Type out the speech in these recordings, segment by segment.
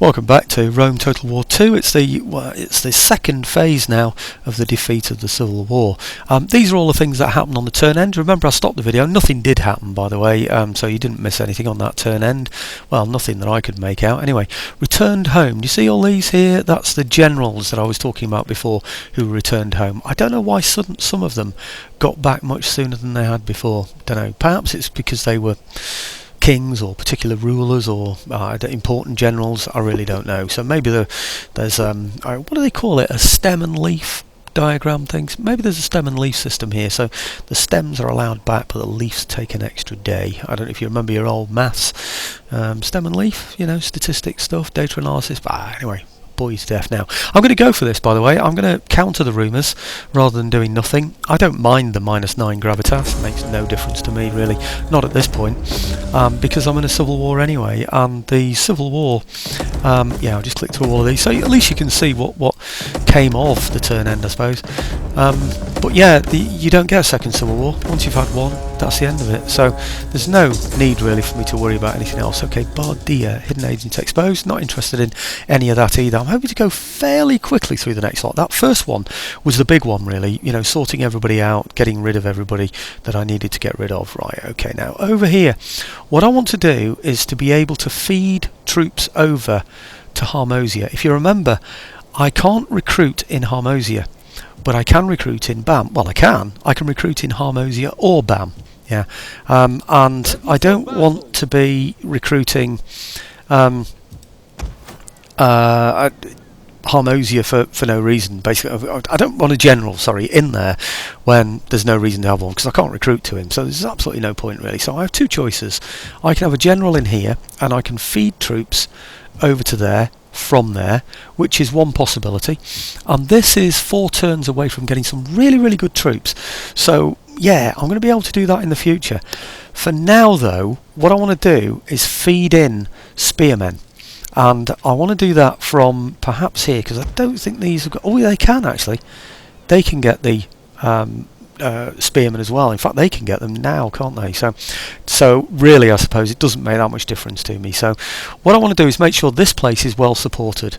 Welcome back to Rome Total War 2. It's the second phase now of the defeat of the Civil War. These are all the things that happened on the turn end. Remember, I stopped the video. Nothing did happen, by the way, so you didn't miss anything on that turn end. Well, nothing that I could make out. Anyway, returned home. Do you see all these here? That's the generals that I was talking about before who returned home. I don't know why some of them got back much sooner than they had before. Don't know. Perhaps it's because they were kings or particular rulers or important generals. I really don't know. So maybe there's what do they call it, a stem and leaf diagram things. Maybe there's a stem and leaf system here, so the stems are allowed back but the leaves take an extra day. I don't know if you remember your old maths, stem and leaf, you know, statistics stuff, data analysis, but anyway, boys to death now. I'm going to go for this, by the way. I'm going to counter the rumours rather than doing nothing. I don't mind the -9 gravitas. It makes no difference to me, really. Not at this point, because I'm in a civil war anyway. And the civil war, yeah, I'll just click through all of these, so at least you can see what came of the turn end, I suppose. But yeah, you don't get a second civil war. Once you've had one, that's the end of it. So there's no need really for me to worry about anything else. Okay, Parthia, hidden agent exposed. Not interested in any of that either. I'm hoping to go fairly quickly through the next lot. That first one was the big one, really. You know, sorting everybody out, getting rid of everybody that I needed to get rid of. Right, okay, now over here, what I want to do is to be able to feed troops over to Harmosia. If you remember, I can't recruit in Harmosia, but I can recruit in BAM. Well, I can recruit in Harmosia or BAM. Yeah, and I don't want to be recruiting Harmosia for no reason. Basically, I don't want a general, in there when there's no reason to have one, because I can't recruit to him, so there's absolutely no point really. So I have two choices. I can have a general in here and I can feed troops over to there from there, which is one possibility, and this is 4 turns away from getting some really good troops. So yeah, I'm going to be able to do that in the future. For now though, what I want to do is feed in spearmen, and I want to do that from perhaps here, because I don't think these have got... Oh, they can actually. They can get the spearmen as well. In fact, they can get them now, can't they? So really, I suppose it doesn't make that much difference to me. So what I want to do is make sure this place is well supported.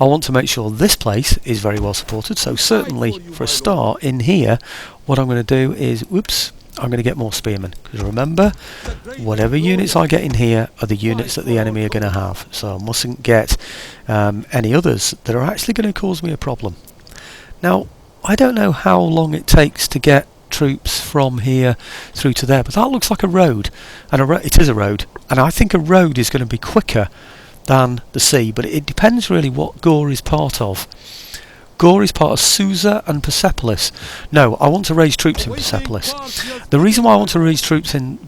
I want to make sure this place is very well supported. So certainly for a start in here, what I'm going to do is, whoops, I'm going to get more spearmen, because remember, whatever units I get in here are the units that the enemy are going to have. So I mustn't get any others that are actually going to cause me a problem. Now, I don't know how long it takes to get troops from here through to there, but that looks like a road, and it is a road, and I think a road is going to be quicker than the sea, but it depends really what Gore is part of. Gore is part of Susa and Persepolis. No, I want to raise troops in Persepolis. The reason why I want to raise troops in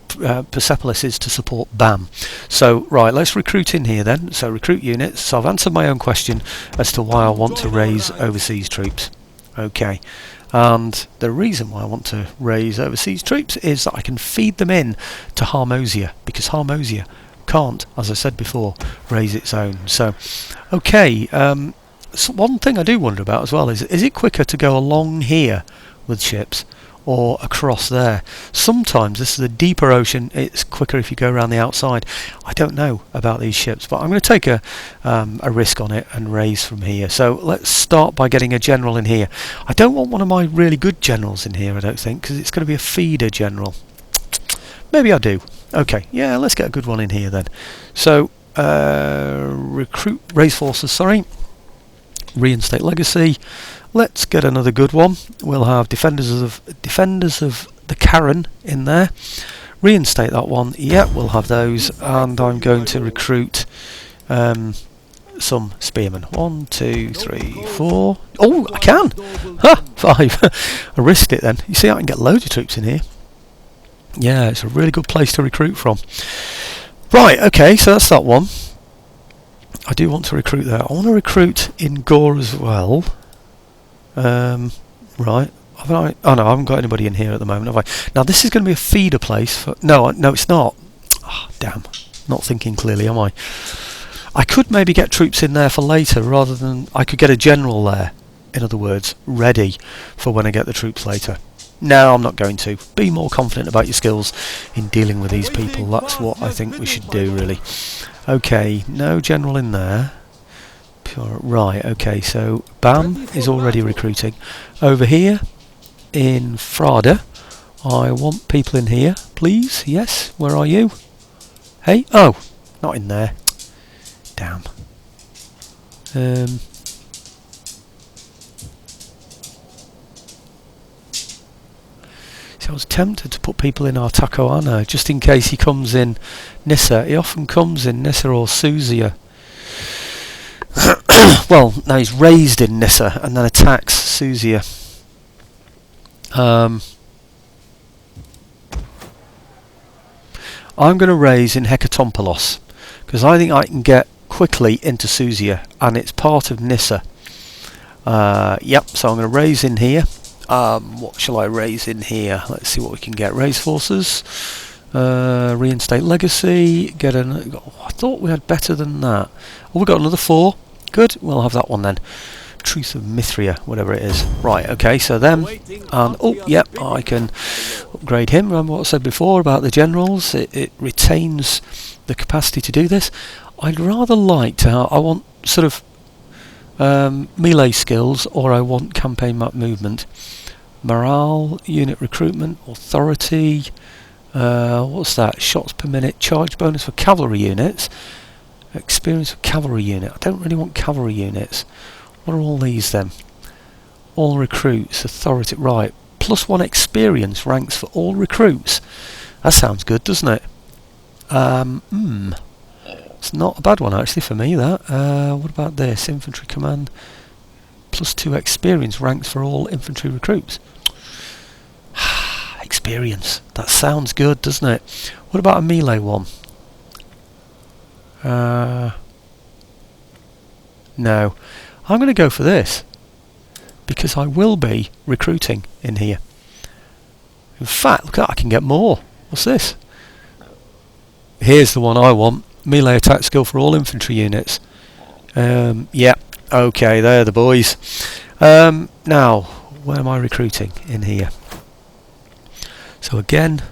Persepolis is to support BAM. So, right, let's recruit in here then. So, recruit units. So, I've answered my own question as to why I want to raise overseas troops. Okay, and the reason why I want to raise overseas troops is that I can feed them in to Harmosia, because Harmosia can't, as I said before, raise its own. So, okay, so one thing I do wonder about as well is it quicker to go along here with ships or across there? Sometimes this is a deeper ocean, it's quicker if you go around the outside. I don't know about these ships, but I'm going to take a risk on it and raise from here. So let's start by getting a general in here. I don't want one of my really good generals in here, I don't think, because it's going to be a feeder general. Maybe I do. Okay, yeah, let's get a good one in here then. So raise forces, reinstate legacy. Let's get another good one. We'll have defenders of the Karen in there. Reinstate that one. Yeah, we'll have those, and I'm going to recruit some spearmen. 1, 2, 3, 4. Oh, I can. 5. I risked it then. You see, I can get loads of troops in here. Yeah, it's a really good place to recruit from. Right, okay, so that's that one. I do want to recruit there. I want to recruit in Gore as well. Right. Oh no, I haven't got anybody in here at the moment, have I? Now this is going to be a feeder place for... No, it's not. Oh, damn. Not thinking clearly, am I? I could maybe get troops in there for later, rather than... I could get a general there, in other words, ready for when I get the troops later. No, I'm not going to. Be more confident about your skills in dealing with these people. That's what I think we should do, really. Okay, no general in there. Right, okay, so Bam is already recruiting. Over here in Frada, I want people in here, please. Yes, where are you? Hey, oh, not in there. Damn. So I was tempted to put people in Artacoana just in case he comes in Nissa. He often comes in Nissa or Suzia. Well, now he's raised in Nissa and then attacks Suzia. I'm going to raise in Hekatompelos because I think I can get quickly into Suzia and it's part of Nissa. Yep, so I'm going to raise in here. What shall I raise in here? Let's see what we can get. Raise forces, reinstate legacy, get an... Oh, I thought we had better than that. Oh, we got another 4. Good, we'll have that one then. Truth of Mithria, whatever it is. Right, okay, so them, and oh, yep, I can upgrade him. Remember what I said before about the generals? It retains the capacity to do this. I'd rather like to have, I want sort of melee skills, or I want campaign map movement. Morale, unit recruitment, authority, what's that? Shots per minute, charge bonus for cavalry units, experience of cavalry unit. I don't really want cavalry units. What are all these then? All recruits, authority, right. +1 experience ranks for all recruits. That sounds good, doesn't it? It's not a bad one actually for me, that. What about this? Infantry command. +2 experience ranks for all infantry recruits. Experience. That sounds good, doesn't it? What about a melee one? No. I'm going to go for this because I will be recruiting in here. In fact, look at that, I can get more. What's this? Here's the one I want. Melee attack skill for all infantry units. Yeah, okay, they're the boys. Now, where am I recruiting in here? So again,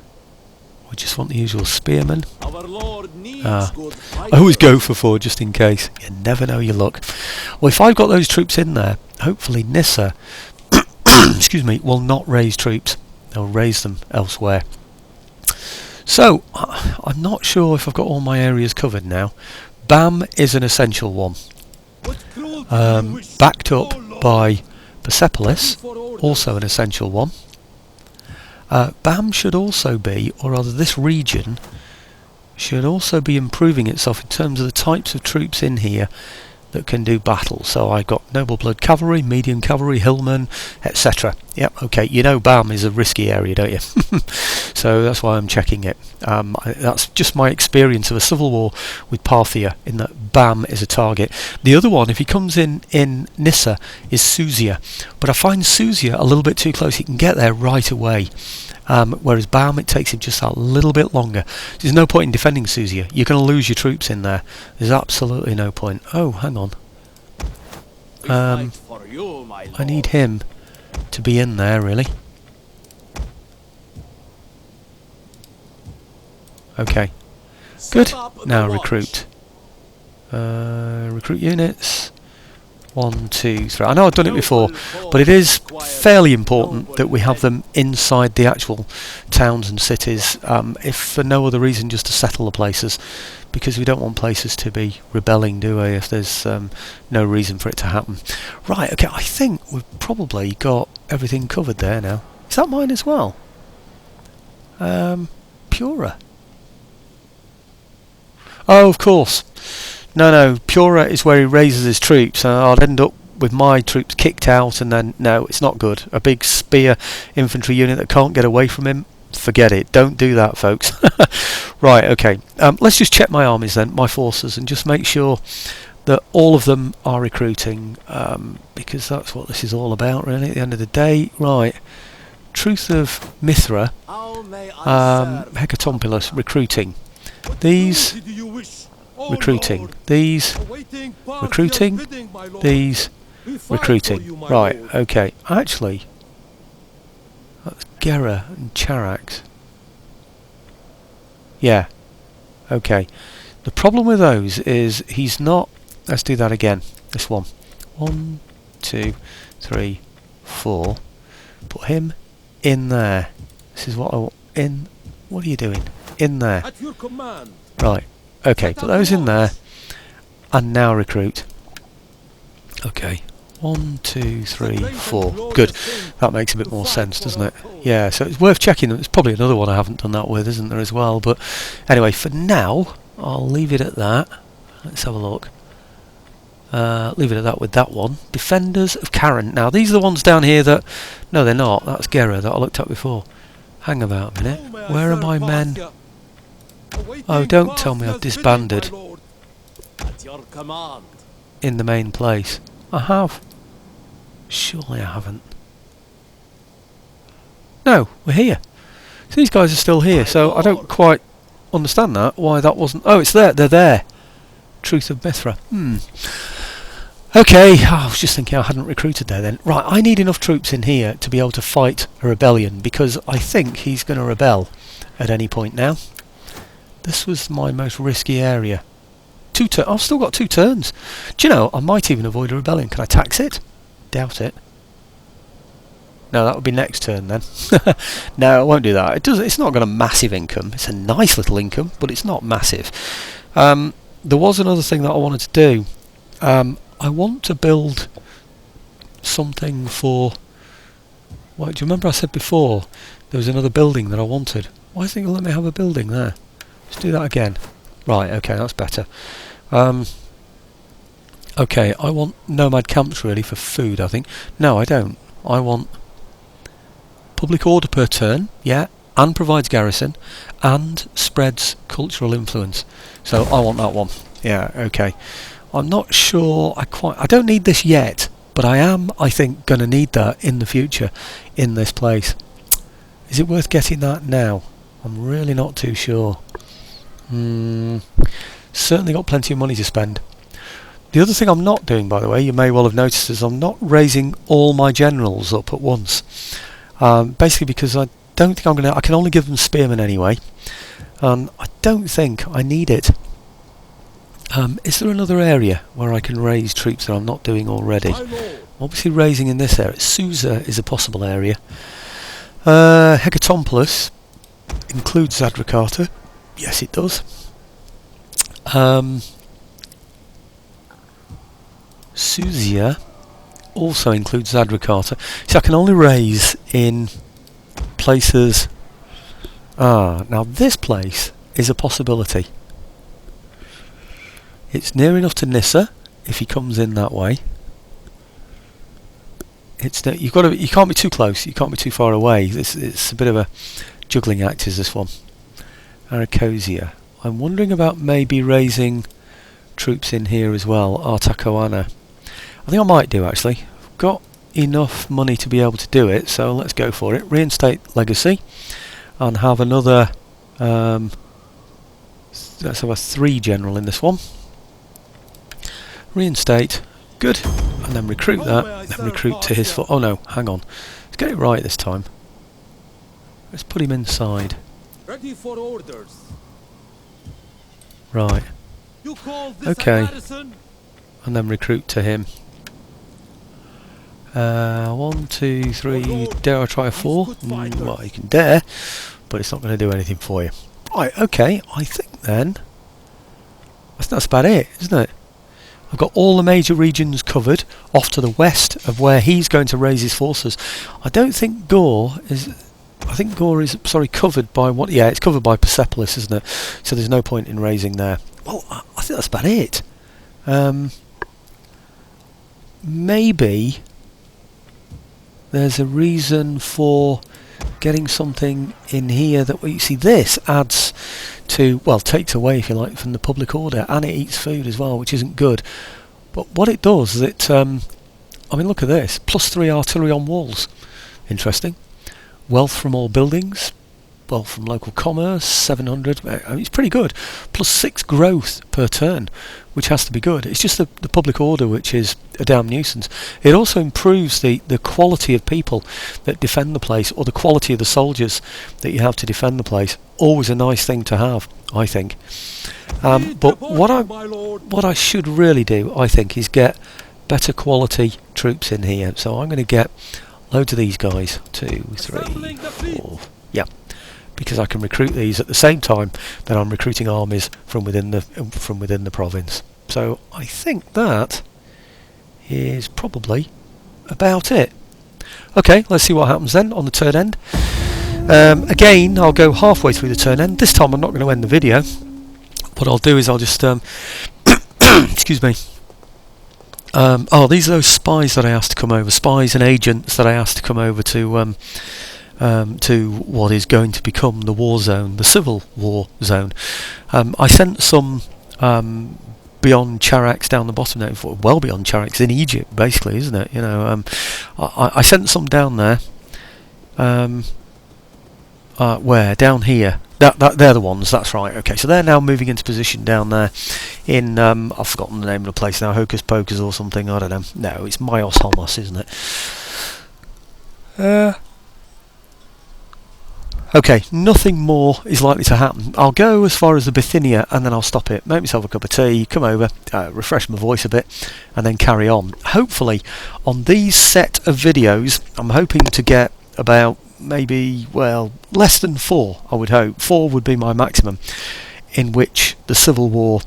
I just want the usual spearmen. I always go for 4 just in case. You never know your luck. Well, if I've got those troops in there, hopefully Nissa excuse me, will not raise troops. They'll raise them elsewhere. So, I'm not sure if I've got all my areas covered now. Bam is an essential one. Backed up by Persepolis, also an essential one. Bam should also be, or rather this region, should also be improving itself in terms of the types of troops in here that can do battle. So I got noble blood cavalry, medium cavalry, hillmen, etc. Yep, okay, you know Bam is a risky area, don't you? So that's why I'm checking it. That's just my experience of a civil war with Parthia, in that Bam is a target. The other one, if he comes in Nissa, is Suzia. But I find Suzia a little bit too close. He can get there right away. Whereas Bam, it takes him just a little bit longer. There's no point in defending Suzia. You're going to lose your troops in there. There's absolutely no point. Oh, hang on. I need him to be in there, really. Okay. Good. Now recruit. Recruit units. 1, 2, 3. I know I've done it before, but it is fairly important that we have them inside the actual towns and cities, if for no other reason just to settle the places, because we don't want places to be rebelling, do we, if there's no reason for it to happen. Right, okay, I think we've probably got everything covered there now. Is that mine as well? Pura. Oh, of course. No, Pura is where he raises his troops, and I'd end up with my troops kicked out, and then, no, it's not good. A big spear infantry unit that can't get away from him, forget it. Don't do that, folks. Right, okay. Let's just check my armies then, my forces, and just make sure that all of them are recruiting, because that's what this is all about, really, at the end of the day. Right. Truth of Mithra, Hekatompelos, recruiting. These... recruiting. These recruiting. These recruiting. Right, okay. Actually, that's Gera and Charax. Yeah. Okay. The problem with those is he's not... Let's do that again. This one. 1, 2, 3, 4. Put him in there. This is what I want. In. What are you doing? In there. At your command. Right. Okay, put those in there. And now recruit. Okay. 1, 2, 3, 4. Good. That makes a bit more sense, doesn't it? Yeah, so it's worth checking. There's probably another one I haven't done that with, isn't there, as well? But anyway, for now, I'll leave it at that. Let's have a look. Leave it at that with that one. Defenders of Karen. Now, these are the ones down here that... No, they're not. That's Gera that I looked at before. Hang about a minute. Where are my men? Oh, don't tell me I've disbanded. At your command. In the main place. I have. Surely I haven't. No, we're here. So these guys are still here, so I don't quite understand that. Why that wasn't... Oh, it's there. They're there. Truth of Mithra. Okay, I was just thinking I hadn't recruited there then. Right, I need enough troops in here to be able to fight a rebellion, because I think he's going to rebel at any point now. This was my most risky area. I've still got 2 turns. Do you know, I might even avoid a rebellion. Can I tax it? Doubt it. No, that would be next turn then. No, I won't do that. It's not got a massive income. It's a nice little income, but it's not massive. There was another thing that I wanted to do. I want to build something for... What, do you remember I said before there was another building that I wanted? Why is it going to let me have a building there? Let's do that again. Right, okay, that's better. Okay, I want nomad camps really for food, I think. No, I don't. I want public order per turn, yeah, and provides garrison, and spreads cultural influence. So I want that one. Yeah, okay. I'm not sure I don't need this yet, but I think, going to need that in the future in this place. Is it worth getting that now? I'm really not too sure. Certainly got plenty of money to spend. The other thing I'm not doing, by the way, you may well have noticed, is I'm not raising all my generals up at once. Basically because I don't think I can only give them spearmen anyway, and I don't think I need it. Is there another area where I can raise troops that I'm not doing already? Obviously raising in this area. Susa is a possible area. Hecatompylus includes Zadricata. Yes, it does. Susia also includes Zadricata. So I can only raise in places... now this place is a possibility. It's near enough to Nissa if he comes in that way. You can't be too close. You can't be too far away. It's a bit of a juggling act, is this one. Aracosia. I'm wondering about maybe raising troops in here as well. Artacoana. I think I might do actually. I've got enough money to be able to do it, so let's go for it. Reinstate legacy and have another. Let's have a 3 general in this one. Reinstate, good, and then recruit that, then recruit to his foot. Oh no, hang on. Let's get it right this time. Let's put him inside. Ready for orders. Right. You call this okay. a And then recruit to him. 1, 2, 3. Dare I try a 4? Well, you can dare, but it's not going to do anything for you. Right, okay, I think then that's about it, isn't it? I've got all the major regions covered off to the west of where he's going to raise his forces. I don't think Gore is... I think Gore is, covered by what... Yeah, it's covered by Persepolis, isn't it? So there's no point in raising there. Well, I think that's about it. Maybe there's a reason for getting something in here that we see. This adds to, well, takes away, if you like, from the public order, and it eats food as well, which isn't good. But what it does is it, I mean, look at this, +3 artillery on walls. Interesting. Wealth from all buildings, wealth from local commerce, 700. I mean, it's pretty good. +6 growth per turn, which has to be good. It's just the public order which is a damn nuisance. It also improves the quality of people that defend the place, or the quality of the soldiers that you have to defend the place. Always a nice thing to have, I think. But what I should really do, I think, is get better quality troops in here. So I'm going to get loads of these guys. 2, 3, Assembling the fleet. 4. Yeah, because I can recruit these at the same time that I'm recruiting armies from within the province. So I think that is probably about it. Okay, let's see what happens then on the turn end. Again, I'll go halfway through the turn end. This time I'm not going to end the video. What I'll do is I'll just excuse me. Oh, these are those spies that I asked to come over. Spies and agents that I asked to come over to what is going to become the war zone, the civil war zone. I sent some beyond Charax down the bottom there, well beyond Charax, in Egypt, basically, isn't it? You know, I sent some down there. Where? Down here. They're the ones, that's right. Okay, so they're now moving into position down there in, I've forgotten the name of the place now, Hocus Pocus or something, I don't know. No, it's Myos Homos, isn't it? Okay, nothing more is likely to happen. I'll go as far as the Bithynia and then I'll stop it, make myself a cup of tea, come over, refresh my voice a bit, and then carry on. Hopefully, on these set of videos, I'm hoping to get about maybe, well, less than 4, I would hope. 4 would be my maximum, in which the civil war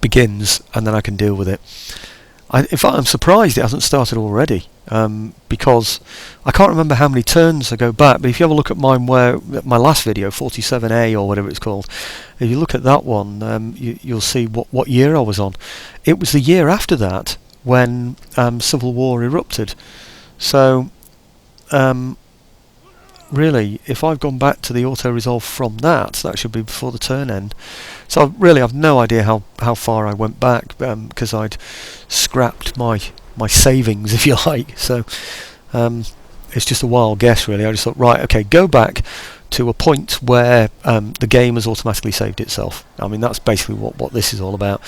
begins, and then I can deal with it. In fact, I'm surprised it hasn't started already, because I can't remember how many turns I go back, but if you have a look at mine, my last video, 47A or whatever it's called, if you look at that one, you'll see what year I was on. It was the year after that when civil war erupted. So really, if I've gone back to the auto-resolve from that should be before the turn end. So really, I've no idea how far I went back, because I'd scrapped my savings, if you like. So it's just a wild guess, really. I just thought, right, okay, go back to a point where the game has automatically saved itself. I mean, that's basically what this is all about,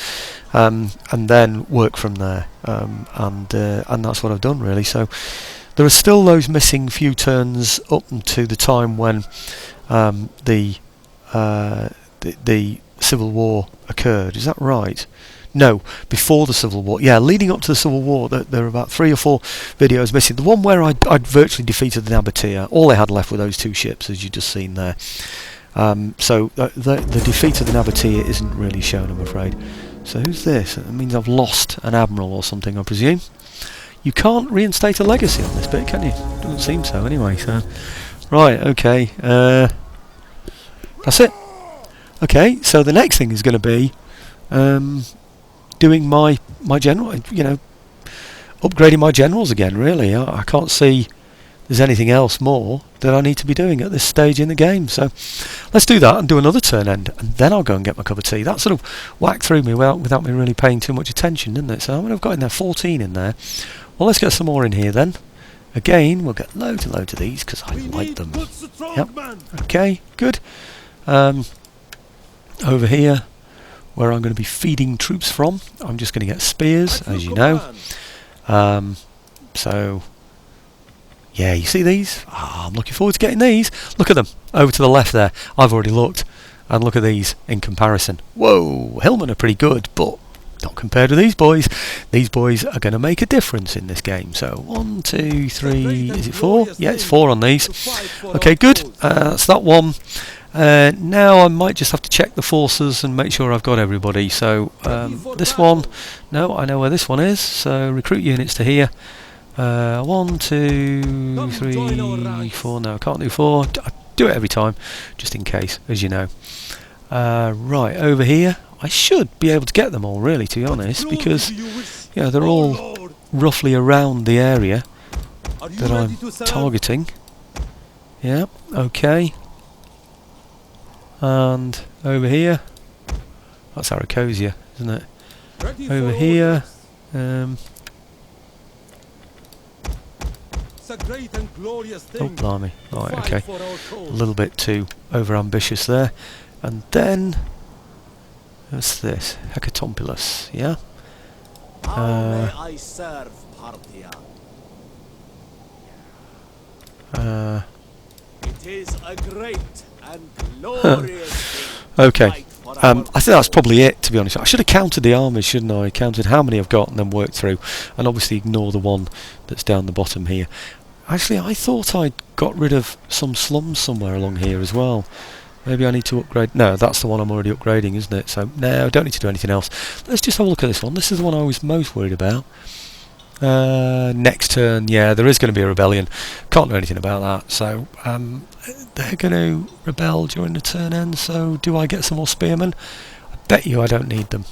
and then work from there. And that's what I've done, really. So there are still those missing few turns up to the time when the Civil War occurred. Is that right? No, before the Civil War. Yeah, leading up to the Civil War, there are about 3 or 4 videos missing. The one where I'd virtually defeated the Nabatea. All they had left were those 2 ships, as you've just seen there. So the defeat of the Nabatea isn't really shown, I'm afraid. So who's this? It means I've lost an admiral or something, I presume. You can't reinstate a legacy on this bit, can you? Doesn't seem so, anyway. So, right, okay. That's it. Okay, so the next thing is going to be doing my general, upgrading my generals again. Really, I can't see there's anything else more that I need to be doing at this stage in the game. So let's do that and do another turn end, and then I'll go and get my cup of tea. That sort of whacked through me without me really paying too much attention, didn't it? So I mean, I've got in there 14 in there. Well, let's get some more in here then. Again, we'll get loads and loads of these because I like them. Yep. Okay, good. Over here, where I'm going to be feeding troops from, I'm just going to get spears, as you know. So, yeah, you see these? I'm looking forward to getting these. Look at them, over to the left there. I've already looked, and look at these in comparison. Whoa, Hillmen are pretty good, but not compared to these boys. These boys are going to make a difference in this game. So 1, 2, 3, is it 4? Yeah, it's 4 on these. Okay, good. That's that one. Now I might just have to check the forces and make sure I've got everybody. So this one, no, I know where this one is. So recruit units to here. 1, 2, 3, 4. No, I can't do 4. I do it every time, just in case, as you know. Right, over here. I should be able to get them all, really, to be honest, because they're all roughly around the area that I'm targeting. Yeah, okay. And over here, that's Aracosia, isn't it? Over here, oh blimey, right, okay, a little bit too over-ambitious there. And then, what's this? Hecatompylus, yeah? How may I serve Parthia? It is a great and glorious thing to okay, fight for I think that's probably it, to be honest. I should have counted the armies, shouldn't I? Counted how many I've got and then worked through, and obviously ignore the one that's down the bottom here. Actually, I thought I'd got rid of some slums somewhere along here as well. Maybe I need to upgrade. No, that's the one I'm already upgrading, isn't it? So no, I don't need to do anything else. Let's just have a look at this one. This is the one I was most worried about. Next turn, yeah, there is going to be a rebellion. Can't do anything about that. So they're going to rebel during the turn end. So do I get some more spearmen? I bet you I don't need them.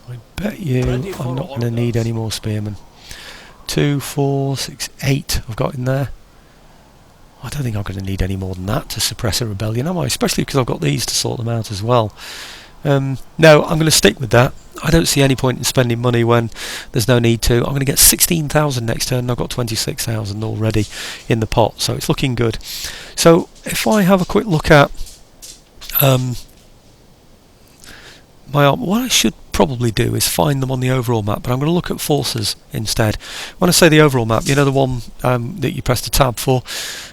I bet you I'm not going to need any more spearmen. 2, 4, 6, 8 I've got in there. I don't think I'm going to need any more than that to suppress a rebellion, am I? Especially because I've got these to sort them out as well. No, I'm going to stick with that. I don't see any point in spending money when there's no need to. I'm going to get 16,000 next turn, and I've got 26,000 already in the pot, so it's looking good. So if I have a quick look at my army, what I should probably do is find them on the overall map, but I'm going to look at forces instead. When I say the overall map, you know, the one that you press the tab for,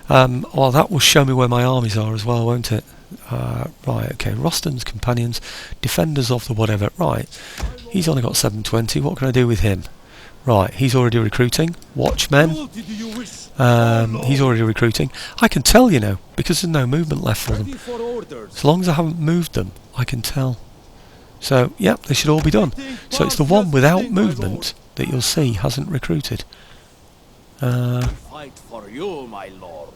well, that will show me where my armies are as well, won't it? Right, okay, Roston's companions, defenders of the whatever. Right, he's only got 720. What can I do with him? Right, he's already recruiting. Watchmen. He's already recruiting. I can tell, you know, because there's no movement left for them. As long as I haven't moved them, I can tell. So, yeah, they should all be done. So it's the one without movement that you'll see hasn't recruited. Fight for you, my lord.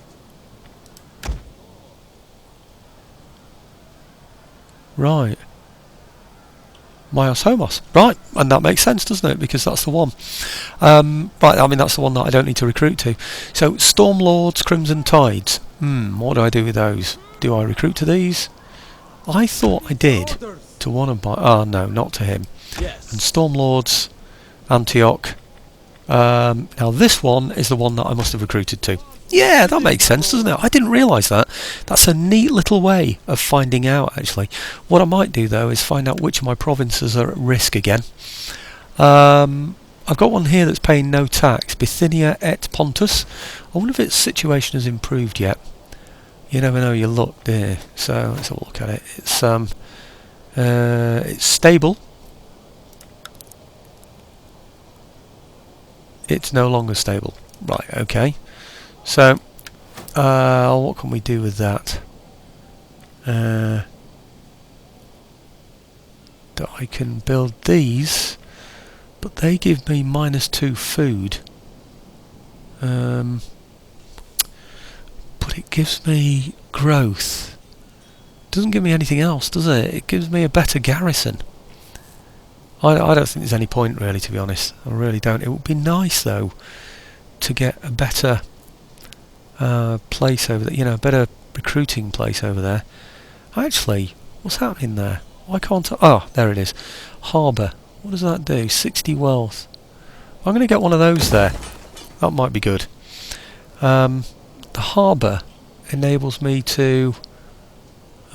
Right. Myos Homos. Right, and that makes sense, doesn't it? Because that's the one. Right, I mean, that's the one that I don't need to recruit to. So, Stormlords, Crimson Tides. What do I do with those? Do I recruit to these? I thought I did to one of my... Oh, no, not to him. Yes. And Stormlords, Antioch. Now, this one is the one that I must have recruited to. Yeah, that makes sense, doesn't it? I didn't realise that. That's a neat little way of finding out, actually. What I might do, though, is find out which of my provinces are at risk again. I've got one here that's paying no tax. Bithynia et Pontus. I wonder if its situation has improved yet. You never know, you look there. So, let's have a look at it. It's stable. It's no longer stable. Right, okay. So, what can we do with that? That I can build these, but they give me -2 food. But it gives me growth. Doesn't give me anything else, does it? It gives me a better garrison. I don't think there's any point, really, to be honest. I really don't. It would be nice, though, to get a better place over there, you know, a better recruiting place over there. Actually, what's happening there? Why can't I? Oh, there it is. Harbour. What does that do? 60 wealth. I'm going to get one of those there. That might be good. The harbour enables me to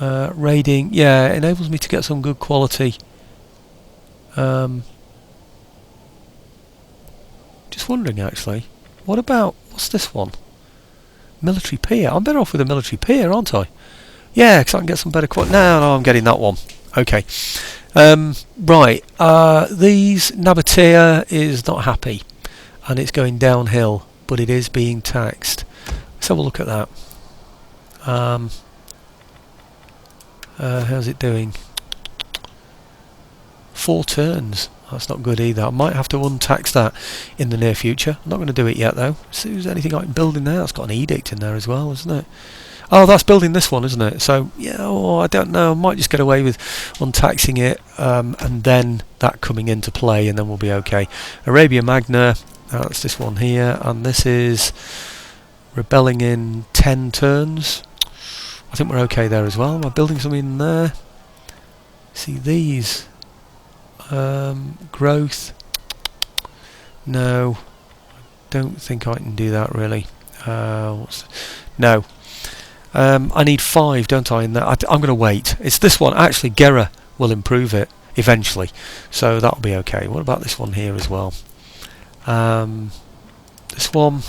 raiding. Yeah, it enables me to get some good quality. Just wondering, actually, what's this one? Military pier. I'm better off with a military pier, aren't I? Yeah, because I can get some better quality. No, I'm getting that one. Okay. Right. These Nabatea is not happy, and it's going downhill, but it is being taxed. Let's have a look at that. How's it doing? 4 turns. That's not good either. I might have to untax that in the near future. I'm not going to do it yet, though. See if there's anything I can build in there. That's got an edict in there as well, isn't it? Oh, that's building this one, isn't it? So, yeah, I don't know. I might just get away with untaxing it and then that coming into play, and then we'll be okay. Arabia Magna, that's this one here, and this is rebelling in 10 turns. I think we're okay there as well. Am I building something in there? See these. Growth. No, don't think I can do that really. No. I need 5, don't I? In that, I'm going to wait. It's this one. Actually, Gera will improve it eventually, so that'll be okay. What about this one here as well? This one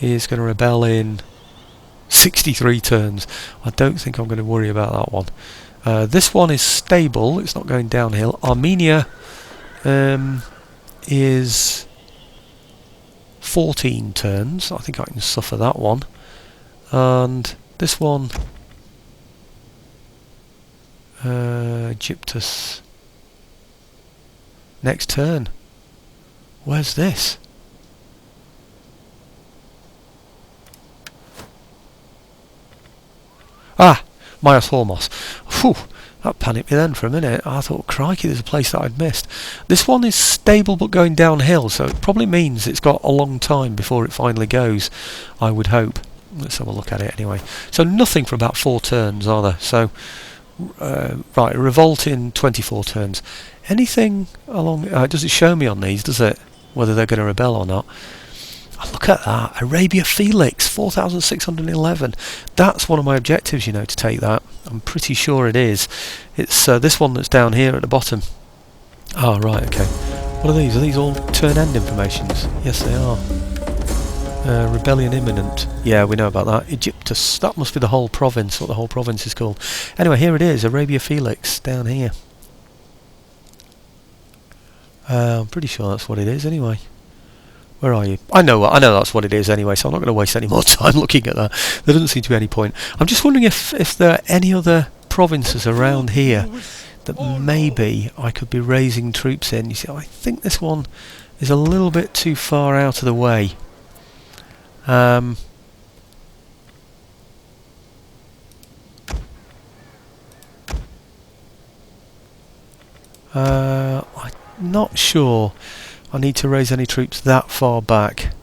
is going to rebel in 63 turns. I don't think I'm going to worry about that one. This one is stable, it's not going downhill. Armenia is 14 turns, I think I can suffer that one. And this one, Egyptus, next turn. Where's this? Ah! Myos Hormos. Phew! That panicked me then for a minute. I thought, crikey, there's a place that I'd missed. This one is stable but going downhill, so it probably means it's got a long time before it finally goes, I would hope. Let's have a look at it anyway. So nothing for about 4 turns, are there? So, right, a revolt in 24 turns. Anything along... does it show me on these, does it? Whether they're going to rebel or not. Oh, look at that. Arabia Felix, 4,611. That's one of my objectives, you know, to take that. I'm pretty sure it is. It's this one that's down here at the bottom. Oh, right, okay. What are these? Are these all turn-end informations? Yes, they are. Rebellion imminent. Yeah, we know about that. Egyptus. That must be the whole province, what the whole province is called. Anyway, here it is. Arabia Felix, down here. I'm pretty sure that's what it is, anyway. Where are you? I know that's what it is anyway, so I'm not going to waste any more time looking at that. There doesn't seem to be any point. I'm just wondering if there are any other provinces around here that maybe I could be raising troops in. You see, I think this one is a little bit too far out of the way. I'm not sure I need to raise any troops that far back.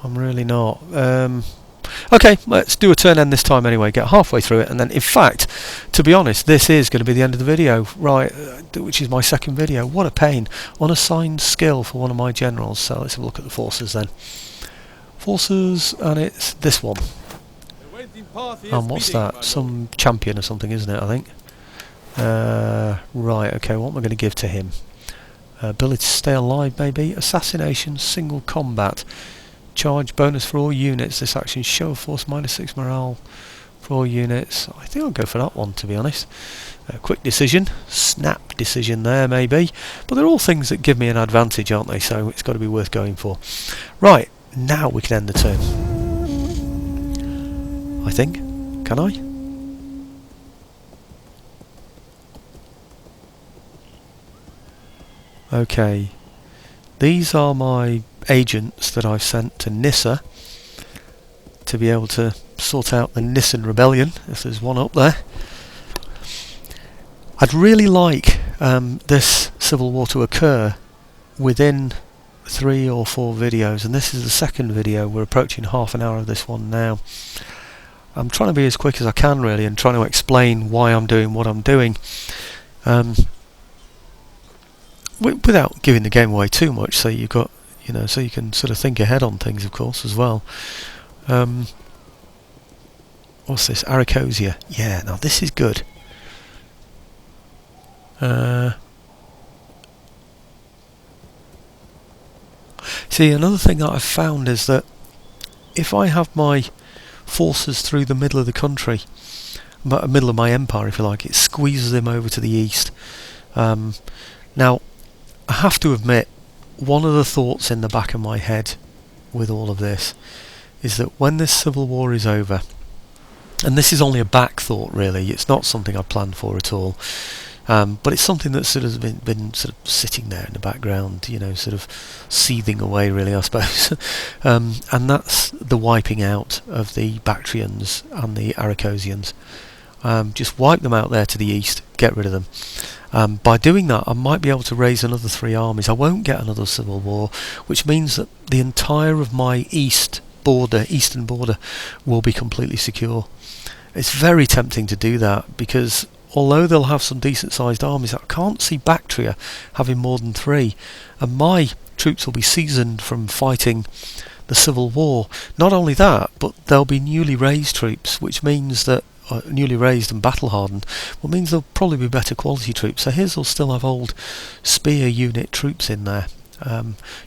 I'm really not. Okay, let's do a turn end this time anyway, get halfway through it, and then, in fact, to be honest, this is going to be the end of the video, right, which is my second video. What a pain. Unassigned skill for one of my generals, so let's have a look at the forces then. Forces, and it's this one. And what's that? Some champion or something, isn't it, I think? Right, okay, what am I going to give to him? Ability to stay alive, maybe. Assassination, single combat. Charge bonus for all units. This action, show of force, -6 morale for all units. I think I'll go for that one, to be honest. Quick decision. Snap decision there, maybe. But they're all things that give me an advantage, aren't they? So it's got to be worth going for. Right, now we can end the turn. I think. Can I? Okay, these are my agents that I've sent to Nissa to be able to sort out the Nissan rebellion, if there's one up there. I'd really like this civil war to occur within 3 or 4 videos, and this is the second video. We're approaching half an hour of this one now. I'm trying to be as quick as I can, really, and trying to explain why I'm doing what I'm doing. Without giving the game away too much, so you've got, you know, so you can sort of think ahead on things, of course, as well. What's this? Arachosia. Yeah, now this is good. See, another thing that I've found is that if I have my forces through the middle of the country, middle of my empire, if you like, it squeezes them over to the east. Now, I have to admit, one of the thoughts in the back of my head with all of this is that when this civil war is over, and this is only a back thought really, it's not something I planned for at all, but it's something that's sort of been sort of sitting there in the background, you know, sort of seething away really, I suppose. And that's the wiping out of the Bactrians and the Arachosians. Just wipe them out there to the east, get rid of them. By doing that, I might be able to raise another 3 armies. I won't get another civil war, which means that the entire of my eastern border will be completely secure. It's very tempting to do that, because although they'll have some decent sized armies, I can't see Bactria having more than 3, and my troops will be seasoned from fighting the civil war. Not only that, but they'll be newly raised troops, which means that newly raised and battle hardened, well, means they'll probably be better quality troops. So his will still have old spear unit troops in there.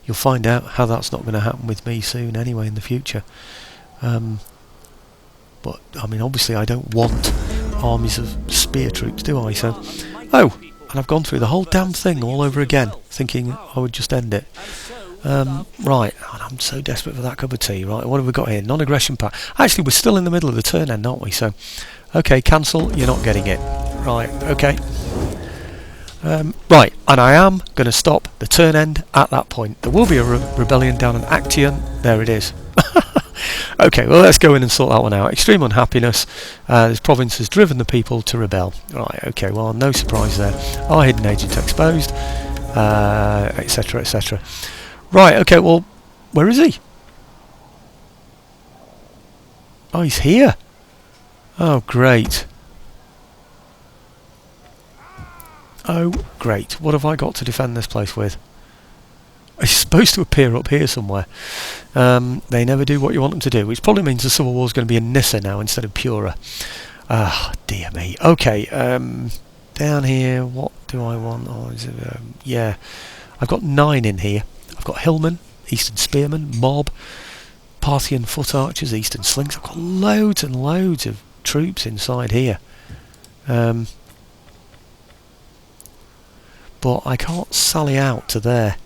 You'll find out how that's not going to happen with me soon anyway in the future. But I mean, obviously I don't want armies of spear troops, do I? So, oh, and I've gone through the whole damn thing all over again, thinking I would just end it. Right, I'm so desperate for that cup of tea. Right, what have we got here? Non-aggression pact. Actually, we're still in the middle of the turn end, aren't we? So, okay, cancel. You're not getting it. Right, okay. Right, and I am going to stop the turn end at that point. There will be a rebellion down in Actium. There it is. Okay, well, let's go in and sort that one out. Extreme unhappiness. This province has driven the people to rebel. Right, okay, well, no surprise there. Our hidden agent exposed, etc., etc. Right, okay, well, where is he? Oh, he's here. Oh, great. Oh, great. What have I got to defend this place with? He's supposed to appear up here somewhere. They never do what you want them to do, which probably means the Civil War is going to be in Nissa now instead of Pura. Ah, dear me. Okay, down here, what do I want? Oh, is it, yeah, I've got 9 in here. I've got Hillmen, Eastern Spearmen, Mob, Parthian Foot Archers, Eastern Slings. I've got loads and loads of troops inside here. But I can't sally out to there.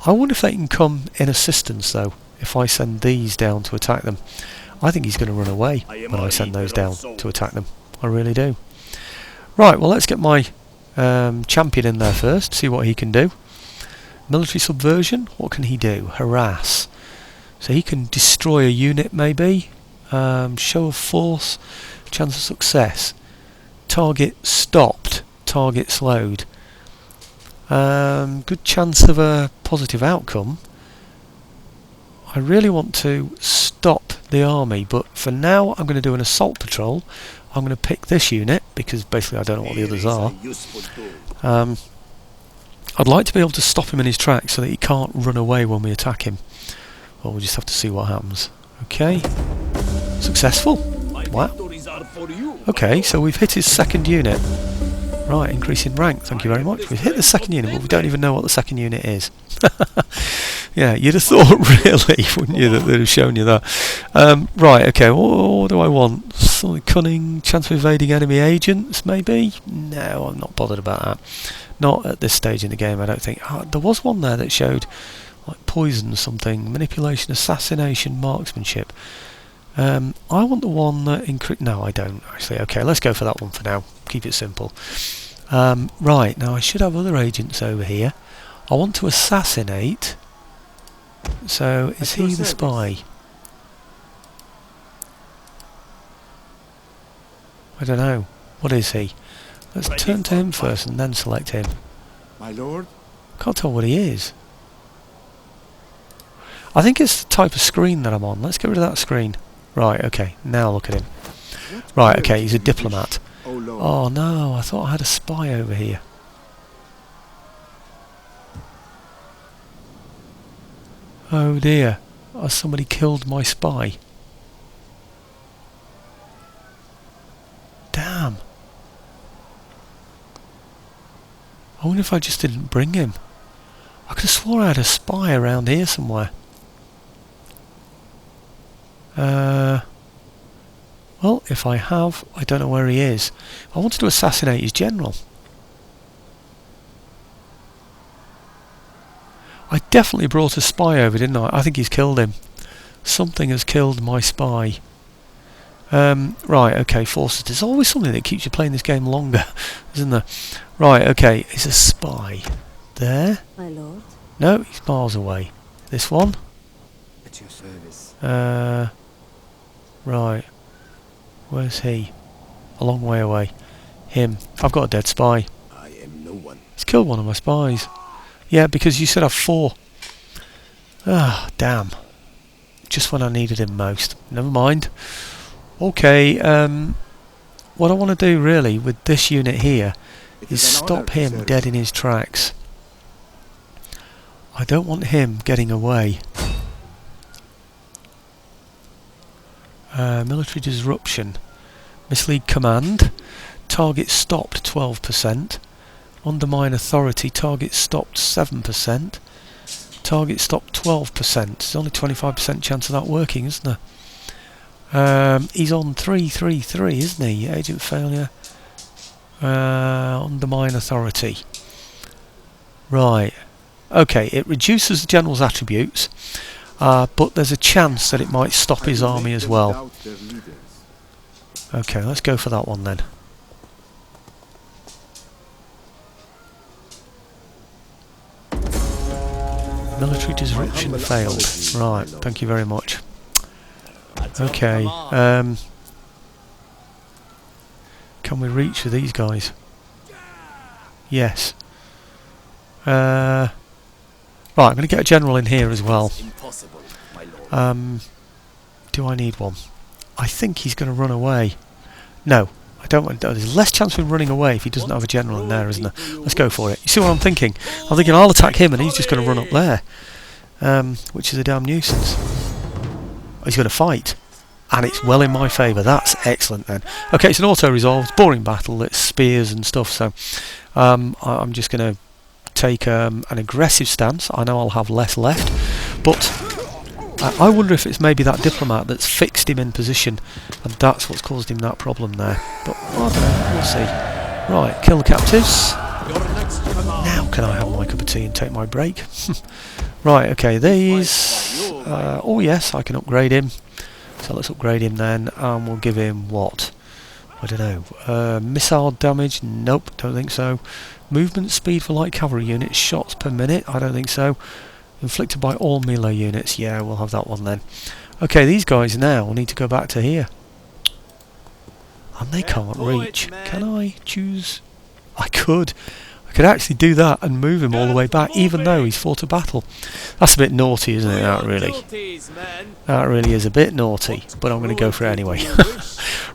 I wonder if they can come in assistance though, if I send these down to attack them. I think he's going to run away when I send those down to attack them. I really do. Right, well, let's get my champion in there first, see what he can do. Military subversion, what can he do? Harass. So he can destroy a unit maybe. Show of force, chance of success. Target stopped, target slowed. Good chance of a positive outcome. I really want to stop the army, but for now I'm going to do an assault patrol. I'm going to pick this unit because basically I don't know what the others are. I'd like to be able to stop him in his tracks so that he can't run away when we attack him. Well, we'll just have to see what happens. Okay. Successful. Wow. Okay, so we've hit his second unit. Right, increase in rank, thank you very much. We've hit the second unit, but we don't even know what the second unit is. Yeah, you'd have thought, really, wouldn't you, that they'd have shown you that. Right, okay, what do I want? Something cunning, chance of evading enemy agents, maybe? No, I'm not bothered about that. Not at this stage in the game, I don't think. There was one there that showed, like, poison or something, manipulation, assassination, marksmanship. I want the one that no, I don't actually. Okay, let's go for that one for now. Keep it simple. Right, now I should have other agents over here. I want to assassinate. So, is he the spy? I don't know. What is he? Let's turn to him first and then select him. My lord? Can't tell what he is. I think it's the type of screen that I'm on. Let's get rid of that screen. Right, okay, now look at him. Right, okay, he's a diplomat. Oh no, I thought I had a spy over here. Oh dear, has somebody killed my spy? Damn. I wonder if I just didn't bring him. I could have sworn I had a spy around here somewhere. Well, if I have, I don't know where he is. I wanted to assassinate his general. I definitely brought a spy over, didn't I? I think he's killed him. Something has killed my spy. Right, okay, forces. There's always something that keeps you playing this game longer, isn't there? Right, okay, it's a spy. There? My lord? No, he's miles away. This one? At your service. Right. Where's he? A long way away. Him. I've got a dead spy. I am no one. He's killed one of my spies. Yeah, because you said I've 4. Ah, damn. Just when I needed him most. Never mind. Okay, what I want to do really with this unit here is stop him dead in his tracks. I don't want him getting away. Military disruption. Mislead command. Target stopped 12%. Undermine authority. Target stopped 7%. Target stopped 12%. There's only 25% chance of that working, isn't there? He's on 333, isn't he? Agent failure. Undermine authority. Right. Okay, it reduces the general's attributes, but there's a chance that it might stop his army as well. Okay, let's go for that one then. Military disruption failed. Right, thank you very much. Okay, can we reach with these guys? Yes. Right, I'm going to get a general in here as well. Do I need one? I think he's going to run away. No, I don't want. There's less chance of him running away if he doesn't have a general in there, isn't there? Let's go for it. You see what I'm thinking? I'm thinking I'll attack him and he's just going to run up there, which is a damn nuisance. He's going to fight, and it's well in my favour. That's excellent then. Okay, it's an auto-resolve. It's boring battle. It's spears and stuff. So I'm just going to take an aggressive stance. I know I'll have less left, but I wonder if it's maybe that diplomat that's fixed him in position, and that's what's caused him that problem there. But I don't know, we'll see. Right, kill the captives. Now can I have my cup of tea and take my break? Right, okay, these. Oh yes, I can upgrade him. So let's upgrade him then, and we'll give him what? I don't know. Missile damage? Nope, don't think so. Movement speed for light cavalry units, shots per minute? I don't think so. Inflicted by all melee units? Yeah, we'll have that one then. Okay, these guys now need to go back to here. And they can't reach. Can I choose? I could. I could actually do that and move him all the way back, even though he's fought a battle. That's a bit naughty, isn't it, that really? That really is a bit naughty, but I'm going to go for it anyway.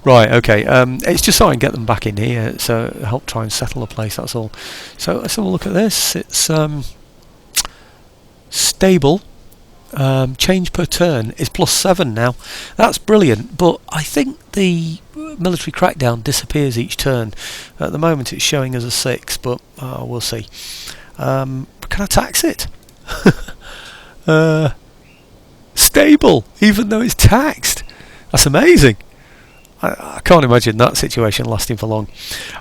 Right, okay, it's just so I can get them back in here, so help try and settle the place, that's all. So let's have a look at this. It's stable. Change per turn is +7 now. That's brilliant, but I think the military crackdown disappears each turn. At the moment it's showing as a 6, but we'll see. Can I tax it? Stable, even though it's taxed. That's amazing. I can't imagine that situation lasting for long.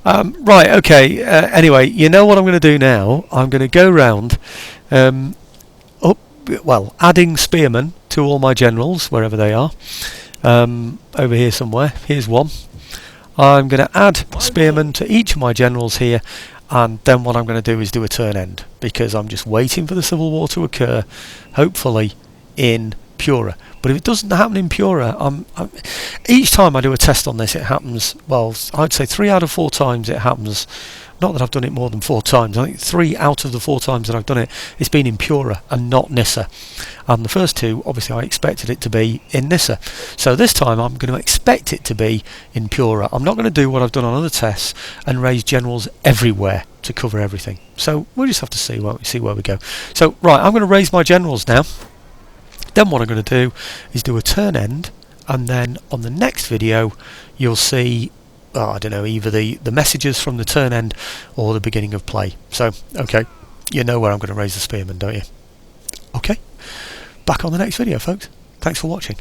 Right, okay, anyway, you know what I'm going to do now? I'm going to go round adding spearmen to all my generals, wherever they are. Over here somewhere. Here's one. I'm going to add spearmen to each of my generals here, and then what I'm going to do is do a turn end, because I'm just waiting for the civil war to occur, hopefully in Pura. But if it doesn't happen in Pura, each time I do a test on this, it happens, well, I'd say 3 out of 4 times it happens. Not that I've done it more than 4 times. I think 3 out of the 4 times that I've done it, it's been in Pura and not Nissa. And the first 2, obviously I expected it to be in Nissa. So this time I'm going to expect it to be in Pura. I'm not going to do what I've done on other tests and raise generals everywhere to cover everything. So we'll just have to see where we go. So right, I'm going to raise my generals now. Then what I'm going to do is do a turn end, and then on the next video you'll see I don't know, either the messages from the turn end or the beginning of play. So, okay, you know where I'm going to raise the spearmen, don't you? Okay, back on the next video, folks. Thanks for watching.